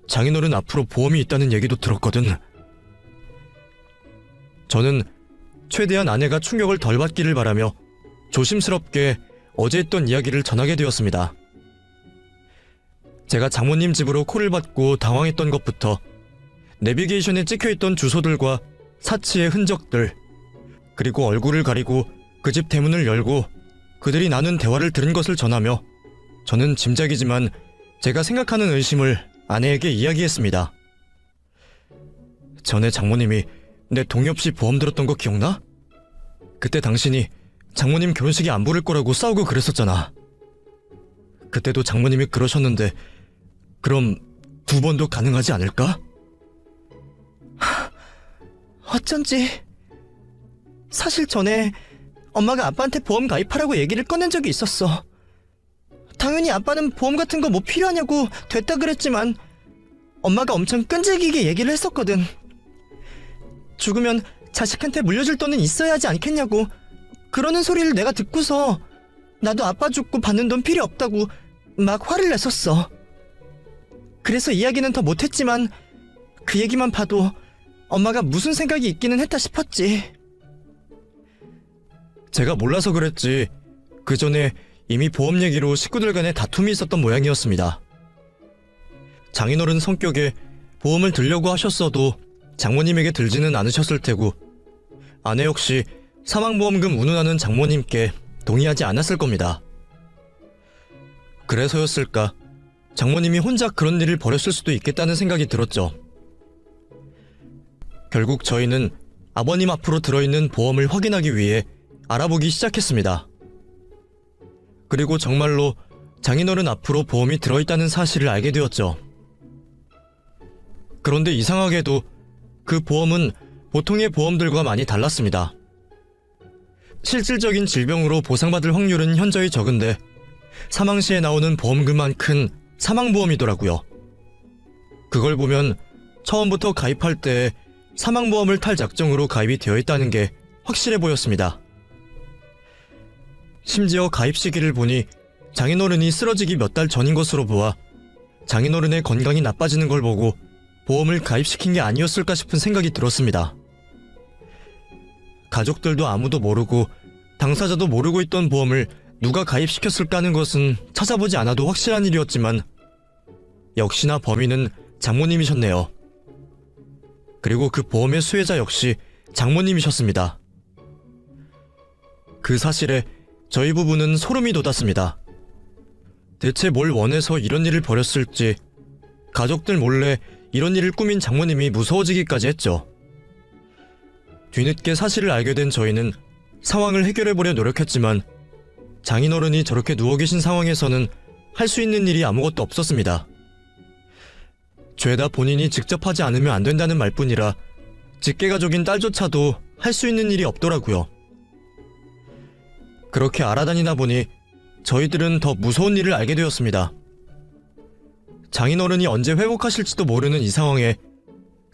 장인어른 앞으로 보험이 있다는 얘기도 들었거든. 저는 최대한 아내가 충격을 덜 받기를 바라며 조심스럽게 어제 했던 이야기를 전하게 되었습니다. 제가 장모님 집으로 콜을 받고 당황했던 것부터 내비게이션에 찍혀있던 주소들과 사치의 흔적들, 그리고 얼굴을 가리고 그 집 대문을 열고 그들이 나눈 대화를 들은 것을 전하며 저는 짐작이지만 제가 생각하는 의심을 아내에게 이야기했습니다. 전에 장모님이 내 동의 없이 보험 들었던 거 기억나? 그때 당신이 장모님 결혼식에 안 부를 거라고 싸우고 그랬었잖아. 그때도 장모님이 그러셨는데 그럼 2번도 가능하지 않을까? 어쩐지 사실 전에 엄마가 아빠한테 보험 가입하라고 얘기를 꺼낸 적이 있었어. 당연히 아빠는 보험 같은 거 뭐 필요하냐고 됐다 그랬지만 엄마가 엄청 끈질기게 얘기를 했었거든. 죽으면 자식한테 물려줄 돈은 있어야 하지 않겠냐고 그러는 소리를 내가 듣고서 나도 아빠 죽고 받는 돈 필요 없다고 막 화를 냈었어. 그래서 이야기는 더 못했지만 그 얘기만 봐도 엄마가 무슨 생각이 있기는 했다 싶었지. 제가 몰라서 그랬지 그 전에 이미 보험 얘기로 식구들 간에 다툼이 있었던 모양이었습니다. 장인어른 성격에 보험을 들려고 하셨어도 장모님에게 들지는 않으셨을 테고 아내 역시 사망보험금 운운하는 장모님께 동의하지 않았을 겁니다. 그래서였을까 장모님이 혼자 그런 일을 벌였을 수도 있겠다는 생각이 들었죠. 결국 저희는 아버님 앞으로 들어있는 보험을 확인하기 위해 알아보기 시작했습니다. 그리고 정말로 장인어른 앞으로 보험이 들어있다는 사실을 알게 되었죠. 그런데 이상하게도 그 보험은 보통의 보험들과 많이 달랐습니다. 실질적인 질병으로 보상받을 확률은 현저히 적은데 사망 시에 나오는 보험금만 큰 사망보험이더라고요. 그걸 보면 처음부터 가입할 때 사망보험을 탈 작정으로 가입이 되어 있다는 게 확실해 보였습니다. 심지어 가입 시기를 보니 장인어른이 쓰러지기 몇 달 전인 것으로 보아 장인어른의 건강이 나빠지는 걸 보고 보험을 가입시킨 게 아니었을까 싶은 생각이 들었습니다. 가족들도 아무도 모르고 당사자도 모르고 있던 보험을 누가 가입시켰을까 하는 것은 찾아보지 않아도 확실한 일이었지만 역시나 범인은 장모님이셨네요. 그리고 그 보험의 수혜자 역시 장모님이셨습니다. 그 사실에 저희 부부는 소름이 돋았습니다. 대체 뭘 원해서 이런 일을 벌였을지 가족들 몰래 이런 일을 꾸민 장모님이 무서워지기까지 했죠. 뒤늦게 사실을 알게 된 저희는 상황을 해결해보려 노력했지만 장인어른이 저렇게 누워 계신 상황에서는 할 수 있는 일이 아무것도 없었습니다. 죄다 본인이 직접 하지 않으면 안 된다는 말뿐이라 직계가족인 딸조차도 할 수 있는 일이 없더라고요. 그렇게 알아다니다 보니 저희들은 더 무서운 일을 알게 되었습니다. 장인어른이 언제 회복하실지도 모르는 이 상황에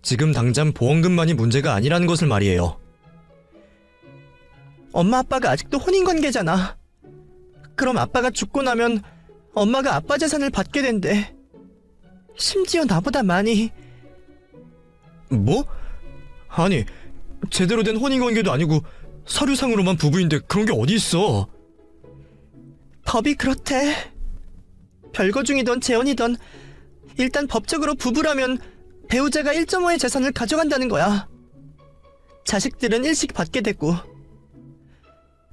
지금 당장 보험금만이 문제가 아니라는 것을 말이에요. 엄마 아빠가 아직도 혼인관계잖아. 그럼 아빠가 죽고 나면 엄마가 아빠 재산을 받게 된대. 심지어 나보다 많이. 뭐? 아니, 제대로 된 혼인관계도 아니고 서류상으로만 부부인데 그런 게 어디 있어? 법이 그렇대. 별거 중이던 재혼이던 일단 법적으로 부부라면 배우자가 1.5의 재산을 가져간다는 거야. 자식들은 일식 받게 되고.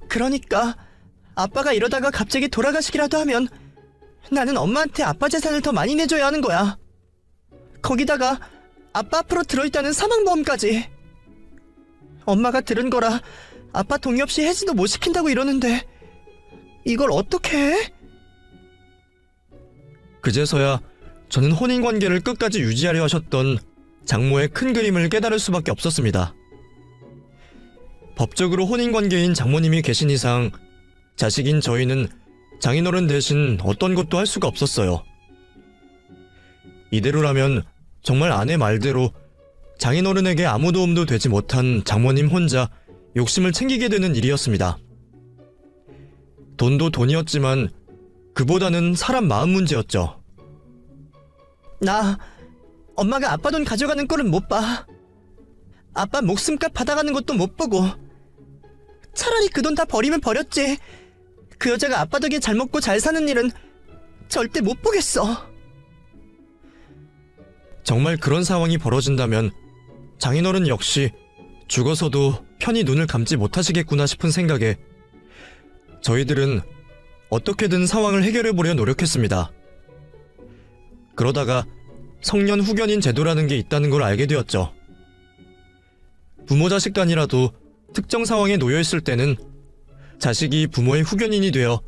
그러니까 아빠가 이러다가 갑자기 돌아가시기라도 하면 나는 엄마한테 아빠 재산을 더 많이 내줘야 하는 거야. 거기다가 아빠 앞으로 들어있다는 사망보험까지. 엄마가 들은 거라 아빠 동의 없이 해지도 못 시킨다고 이러는데 이걸 어떻게 해? 그제서야 저는 혼인관계를 끝까지 유지하려 하셨던 장모의 큰 그림을 깨달을 수밖에 없었습니다. 법적으로 혼인관계인 장모님이 계신 이상 자식인 저희는 장인어른 대신 어떤 것도 할 수가 없었어요. 이대로라면 정말 아내 말대로 장인어른에게 아무 도움도 되지 못한 장모님 혼자 욕심을 챙기게 되는 일이었습니다. 돈도 돈이었지만 그보다는 사람 마음 문제였죠. 나 엄마가 아빠 돈 가져가는 꼴은 못 봐. 아빠 목숨값 받아가는 것도 못 보고. 차라리 그 돈 다 버리면 버렸지. 그 여자가 아빠 덕에 잘 먹고 잘 사는 일은 절대 못 보겠어. 정말 그런 상황이 벌어진다면 장인어른 역시 죽어서도 편히 눈을 감지 못하시겠구나 싶은 생각에 저희들은 어떻게든 상황을 해결해보려 노력했습니다. 그러다가 성년 후견인 제도라는 게 있다는 걸 알게 되었죠. 부모 자식 간이라도 특정 상황에 놓여있을 때는 자식이 부모의 후견인이 되어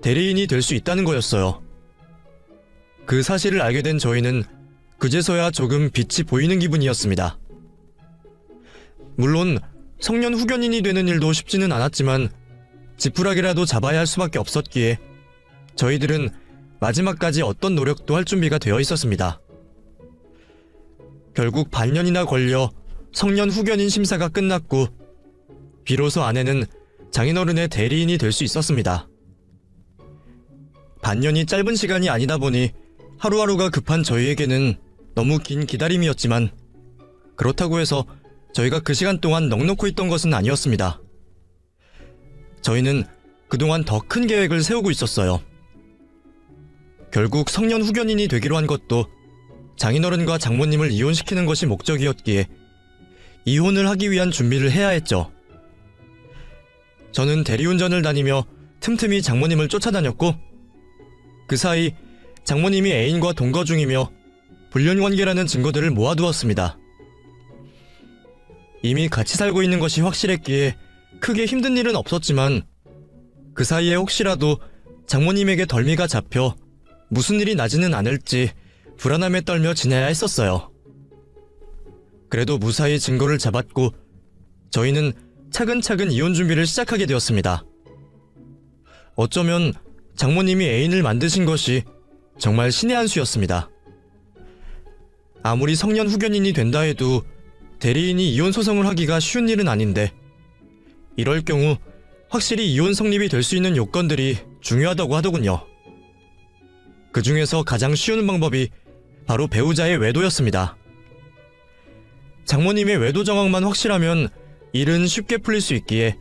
대리인이 될 수 있다는 거였어요. 그 사실을 알게 된 저희는 그제서야 조금 빛이 보이는 기분이었습니다. 물론 성년 후견인이 되는 일도 쉽지는 않았지만 지푸라기라도 잡아야 할 수밖에 없었기에 저희들은 마지막까지 어떤 노력도 할 준비가 되어 있었습니다. 결국 반년이나 걸려 성년 후견인 심사가 끝났고 비로소 아내는 장인어른의 대리인이 될 수 있었습니다. 반년이 짧은 시간이 아니다 보니 하루하루가 급한 저희에게는 너무 긴 기다림이었지만 그렇다고 해서 저희가 그 시간 동안 넋놓고 있던 것은 아니었습니다. 저희는 그동안 더 큰 계획을 세우고 있었어요. 결국 성년 후견인이 되기로 한 것도 장인어른과 장모님을 이혼시키는 것이 목적이었기에 이혼을 하기 위한 준비를 해야 했죠. 저는 대리운전을 다니며 틈틈이 장모님을 쫓아다녔고 그 사이 장모님이 애인과 동거 중이며 불륜관계라는 증거들을 모아두었습니다. 이미 같이 살고 있는 것이 확실했기에 크게 힘든 일은 없었지만 그 사이에 혹시라도 장모님에게 덜미가 잡혀 무슨 일이 나지는 않을지 불안함에 떨며 지내야 했었어요. 그래도 무사히 증거를 잡았고 저희는 차근차근 이혼 준비를 시작하게 되었습니다. 어쩌면 장모님이 애인을 만드신 것이 정말 신의 한 수였습니다. 아무리 성년 후견인이 된다 해도 대리인이 이혼 소송을 하기가 쉬운 일은 아닌데 이럴 경우 확실히 이혼 성립이 될 수 있는 요건들이 중요하다고 하더군요. 그 중에서 가장 쉬운 방법이 바로 배우자의 외도였습니다. 장모님의 외도 정황만 확실하면 일은 쉽게 풀릴 수 있기에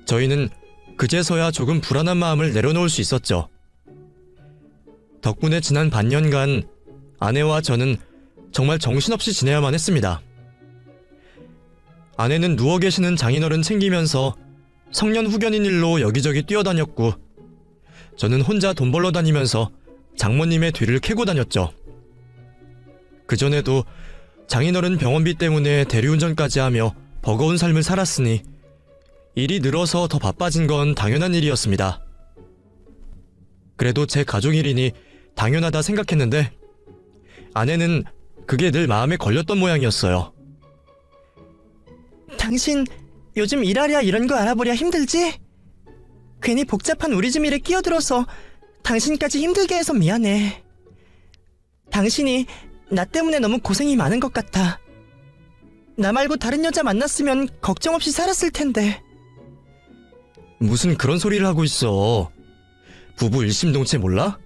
저희는 그제서야 조금 불안한 마음을 내려놓을 수 있었죠. 덕분에 지난 반년간 아내와 저는 정말 정신없이 지내야만 했습니다. 아내는 누워 계시는 장인어른 챙기면서 성년 후견인 일로 여기저기 뛰어다녔고 저는 혼자 돈 벌러 다니면서 장모님의 뒤를 캐고 다녔죠. 그전에도 장인어른 병원비 때문에 대리운전까지 하며 버거운 삶을 살았으니 일이 늘어서 더 바빠진 건 당연한 일이었습니다. 그래도 제 가족 일이니 당연하다 생각했는데 아내는 그게 늘 마음에 걸렸던 모양이었어요. 당신 요즘 일하랴 이런 거 알아보랴 힘들지? 괜히 복잡한 우리 집 일에 끼어들어서 당신까지 힘들게 해서 미안해. 당신이 나 때문에 너무 고생이 많은 것 같아. 나 말고 다른 여자 만났으면 걱정 없이 살았을 텐데. 무슨 그런 소리를 하고 있어. 부부 일심동체 몰라?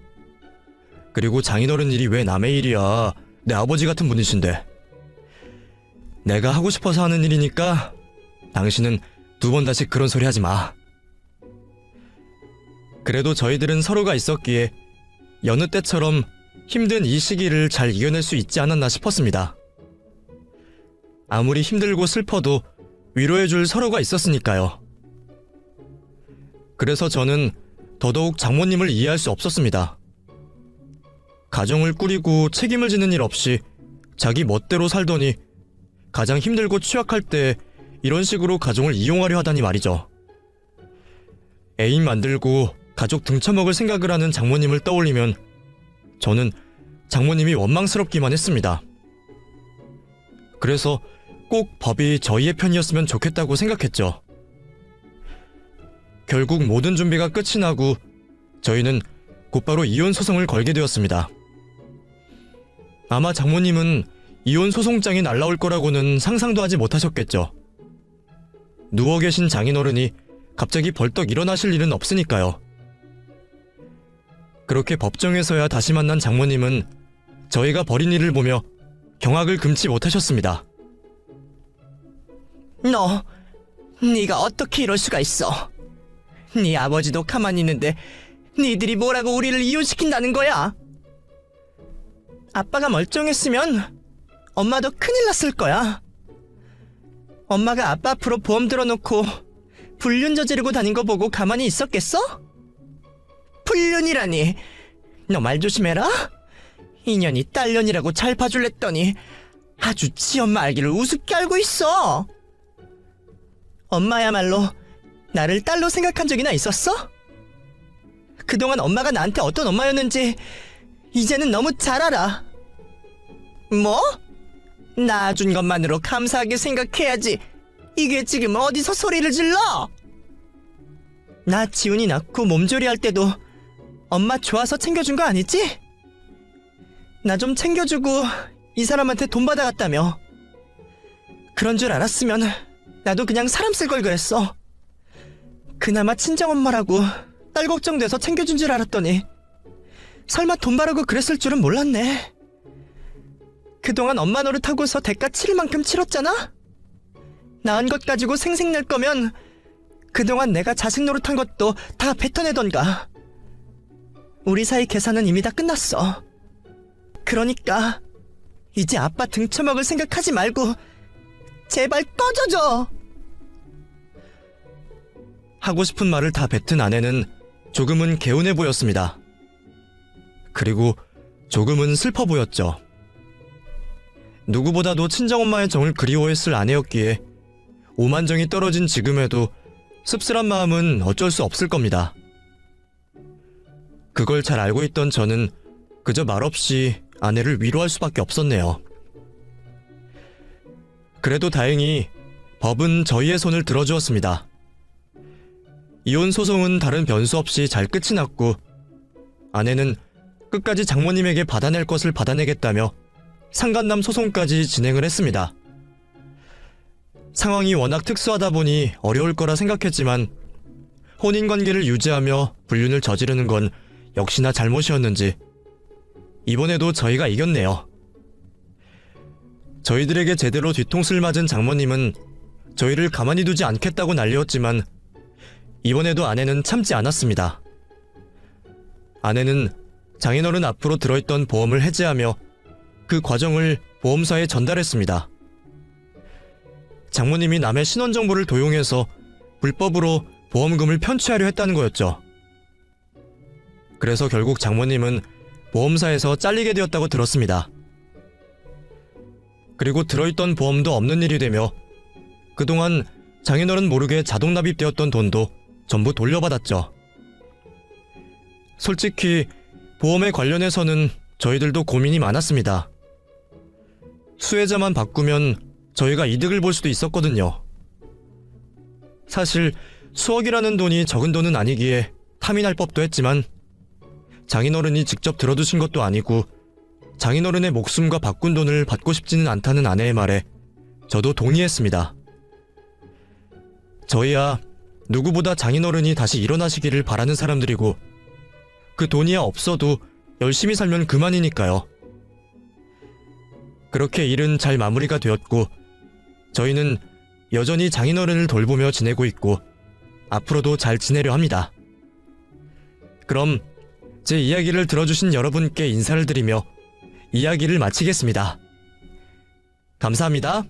그리고 장인어른 일이 왜 남의 일이야. 내 아버지 같은 분이신데. 내가 하고 싶어서 하는 일이니까 당신은 두 번 다시 그런 소리 하지 마. 그래도 저희들은 서로가 있었기에 여느 때처럼 힘든 이 시기를 잘 이겨낼 수 있지 않았나 싶었습니다. 아무리 힘들고 슬퍼도 위로해줄 서로가 있었으니까요. 그래서 저는 더더욱 장모님을 이해할 수 없었습니다. 가정을 꾸리고 책임을 지는 일 없이 자기 멋대로 살더니 가장 힘들고 취약할 때 이런 식으로 가정을 이용하려 하다니 말이죠. 애인 만들고 가족 등쳐먹을 생각을 하는 장모님을 떠올리면 저는 장모님이 원망스럽기만 했습니다. 그래서 꼭 법이 저희의 편이었으면 좋겠다고 생각했죠. 결국 모든 준비가 끝이 나고 저희는 곧바로 이혼 소송을 걸게 되었습니다. 아마 장모님은 이혼 소송장이 날라올 거라고는 상상도 하지 못하셨겠죠. 누워 계신 장인어른이 갑자기 벌떡 일어나실 일은 없으니까요. 그렇게 법정에서야 다시 만난 장모님은 저희가 벌인 일을 보며 경악을 금치 못하셨습니다. 네가 어떻게 이럴 수가 있어? 네 아버지도 가만히 있는데 니들이 뭐라고 우리를 이혼시킨다는 거야? 아빠가 멀쩡했으면 엄마도 큰일 났을 거야. 엄마가 아빠 앞으로 보험 들어놓고 불륜 저지르고 다닌 거 보고 가만히 있었겠어? 불륜이라니. 너 말 조심해라. 인연이 딸년이라고 잘 봐줄랬더니 아주 지 엄마 알기를 우습게 알고 있어. 엄마야말로 나를 딸로 생각한 적이나 있었어? 그동안 엄마가 나한테 어떤 엄마였는지 이제는 너무 잘 알아. 뭐? 낳아준 것만으로 감사하게 생각해야지. 이게 지금 어디서 소리를 질러? 나 지훈이 낳고 몸조리 할 때도 엄마 좋아서 챙겨준 거 아니지? 나 좀 챙겨주고 이 사람한테 돈 받아갔다며. 그런 줄 알았으면 나도 그냥 사람 쓸 걸 그랬어. 그나마 친정엄마라고 딸 걱정돼서 챙겨준 줄 알았더니 설마 돈 바르고 그랬을 줄은 몰랐네. 그동안 엄마 노릇하고서 대가 치를 만큼 치렀잖아? 낳은 것 가지고 생색낼 거면 그동안 내가 자식 노릇한 것도 다 뱉어내던가. 우리 사이 계산은 이미 다 끝났어. 그러니까 이제 아빠 등쳐먹을 생각하지 말고 제발 꺼져줘. 하고 싶은 말을 다 뱉은 아내는 조금은 개운해 보였습니다. 그리고 조금은 슬퍼 보였죠. 누구보다도 친정엄마의 정을 그리워했을 아내였기에 오만정이 떨어진 지금에도 씁쓸한 마음은 어쩔 수 없을 겁니다. 그걸 잘 알고 있던 저는 그저 말없이 아내를 위로할 수밖에 없었네요. 그래도 다행히 법은 저희의 손을 들어주었습니다. 이혼 소송은 다른 변수 없이 잘 끝이 났고 아내는 끝까지 장모님에게 받아낼 것을 받아내겠다며 상간남 소송까지 진행을 했습니다. 상황이 워낙 특수하다 보니 어려울 거라 생각했지만 혼인관계를 유지하며 불륜을 저지르는 건 역시나 잘못이었는지 이번에도 저희가 이겼네요. 저희들에게 제대로 뒤통수를 맞은 장모님은 저희를 가만히 두지 않겠다고 난리였지만 이번에도 아내는 참지 않았습니다. 아내는 장인어른 앞으로 들어있던 보험을 해지하며 그 과정을 보험사에 전달했습니다. 장모님이 남의 신원정보를 도용해서 불법으로 보험금을 편취하려 했다는 거였죠. 그래서 결국 장모님은 보험사에서 잘리게 되었다고 들었습니다. 그리고 들어있던 보험도 없는 일이 되며 그동안 장인어른 모르게 자동 납입되었던 돈도 전부 돌려받았죠. 솔직히 보험에 관련해서는 저희들도 고민이 많았습니다. 수혜자만 바꾸면 저희가 이득을 볼 수도 있었거든요. 사실 수억이라는 돈이 적은 돈은 아니기에 탐이 날 법도 했지만 장인어른이 직접 들어두신 것도 아니고 장인어른의 목숨과 바꾼 돈을 받고 싶지는 않다는 아내의 말에 저도 동의했습니다. 저희야 누구보다 장인어른이 다시 일어나시기를 바라는 사람들이고 그 돈이야 없어도 열심히 살면 그만이니까요. 그렇게 일은 잘 마무리가 되었고 저희는 여전히 장인어른을 돌보며 지내고 있고 앞으로도 잘 지내려 합니다. 그럼 제 이야기를 들어주신 여러분께 인사를 드리며 이야기를 마치겠습니다. 감사합니다.